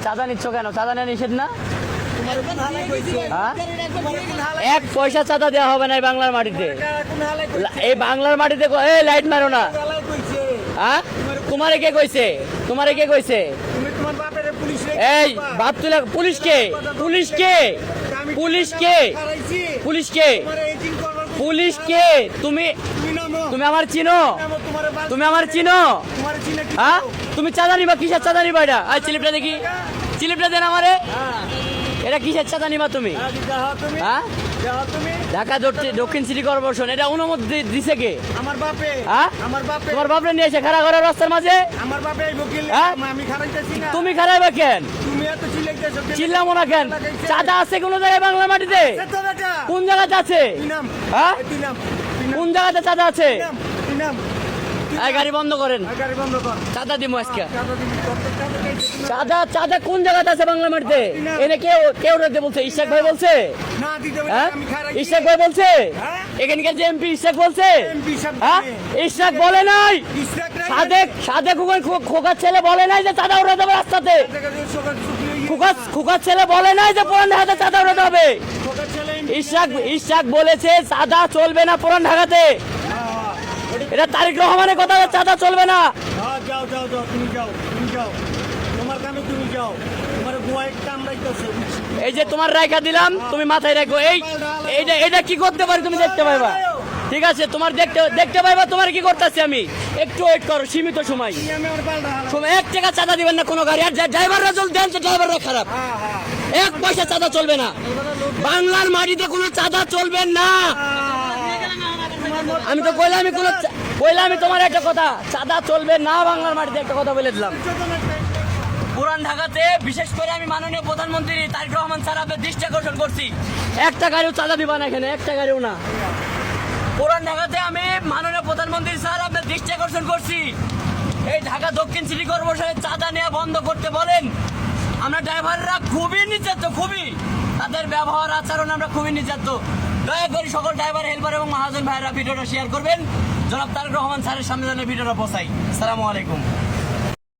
চাঁদা নিচ্ছ কেন? চাঁদা নেওয়া নিষেধ না? তোমার কোন হালাই কইছে? হ্যাঁ? তোমার কোন হালাই? এক পয়সা চাঁদা দেওয়া হবে না এই বাংলার মাটিতে। কোন হালাই কইছে? এই বাংলার মাটিতে এই লাইট মারো না। হালাই কইছে? হ্যাঁ, তোমারে কে কইছে? তোমারে কে কইছে? তুমি তোমার বাপের পুলিশ রে এই বাপ তুলে পুলিশ কে? পুলিশ কে? পুলিশ কে? হারাইছি। পুলিশ কে? তোমার এজিং করবার পুলিশ কে? তুমি তুমি নামো। তুমি আমার চিনো? নামো তোমার বাপ। তুমি আমার চিনো? তোমার চিনে কি? হ্যাঁ, তুমি চাঁদা নিবা? কিসের চাঁদা নিবা এটা? আর চিলিপটা দেখি, চিলিপটা দেন আমারে। হ্যাঁ। এটা কিসের চাঁদা নিবা তুমি? যাও তুমি। হ্যাঁ, যাও তুমি। ঢাকা দক্ষিণ সিটি কর্পোরেশন এটা অনুমতি দিছে কে? আমার বাপে। হ্যাঁ? আমার বাপে। তোমার বাপরে নিয়ে এসে খাড়া করার রাস্তার মাঝে? আমার বাপে এই বকিল। হ্যাঁ? আমি খারাইতেছি না। তুমি খারাইবা কেন? তুমি এত চিল্লাইতেছো কেন? চিল্লামো না কেন? চাঁদা আছে কোন জায়গায় বাংলা মাটিতে? এত বেটা। কোন জায়গাতে আছে? তুই নাম। হ্যাঁ, তুই নাম। তুই নাম। কোন জায়গাতে চাঁদা আছে? তুই নাম। তুই নাম। এই গাড়ি বন্ধ করেন, আর গাড়ি বন্ধ কর। চাঁদা দিমু আজকে। চাঁদা দিবি। তোর তো চাঁদা চাইছে তুমি। চাঁদা চাঁদা কোন জায়গাতে আছে বাংলা মাটিতে? এনে কেউ কেউ রাখতে বলছে? ইশাক ভাই বলছে? না দিতে হবে না, হ্যাঁ, আমি খারাইছি। ইশাক ভাই বলছে? হ্যাঁ? এখানকার যে এমপি ইশাক বলছে? এমপি সাহেব হ্যাঁ, বলে। ইশাক বলে নাই? ইসরাক রাই- সাদেক সাদেক খোকার ছেলে বলে নাই যে চাঁদা উড়াতে হবে রাস্তাতে? জায়গায় সকাল শুকিয়ে গিয়ে- খোকার ছেলে বলে নাই যে পুরান ঢাকাতে চাঁদা উড়াতে হবে? সকাল ছেলে এমপি ইশাক বলেছে চাঁদা চলবে না পুরান ঢাকাতে। এটা তারেক রহমানের কথা, চাঁদা চলবে না। হ্যাঁ, যাও যাও যাও তুমি যাও তুমি যাও তোমার কামে তুমি যাও তোমার গোয়া একটা আমরাইতেছে এই যে তোমার রায়কা দিলাম, তুমি মাথায় রাখো। এইটা এটা কি করতে পারি তুমি দেখতে পাইবা। ঠিক আছে, তোমার দেখতে পাইবা তোমার কি করতেছি আমি। একটু ওয়েট করো, সীমিত সময়। আমি আমার পাল্টা হালা সময় 1 টাকা চাঁদা দিবেন না কোনো গাড়ি। আর ড্রাইভাররা জল দেন, ড্রাইভাররা খারাপ। হ্যাঁ হ্যাঁ 1 পয়সা চাঁদা চলবে না বাংলার মাটিতে, কোনো চাঁদা চলবে না। আমি তো কইলাম আমি তোমার একটা কথা, চাঁদা চলবে না বাংলার মাটিতে, একটা কথা বলে দিলাম। পুরান ঢাকাতে বিশেষ করে আমি মাননীয় প্রধানমন্ত্রী তারেক রহমান স্যার আপনার দৃষ্টি আকর্ষণ করছি, একটা গাড়িও চাঁদা দিবা না এখানে, একটা গাড়িও না। পুরান ঢাকাতে আমি মাননীয় প্রধানমন্ত্রী স্যার আপনার দৃষ্টি আকর্ষণ করছি, এই ঢাকা দক্ষিণ সিটি কর্পোরেশনের চাঁদা নেওয়া বন্ধ করতে বলেন। আমরা ড্রাইভাররা খুবই নির্যাতিত, খুবই তাদের ব্যবহার আচরণ আমরা খুবই নির্যাতিত। দয়া করে সকল ড্রাইভার, হেল্পার এবং মহাজন ভাইয়েরা ভিডিওটা শেয়ার করবেন, জনাব তারেক রহমান স্যারের সামনে যেন ভিডিওটা পৌঁছাই। আসসালামু আলাইকুম।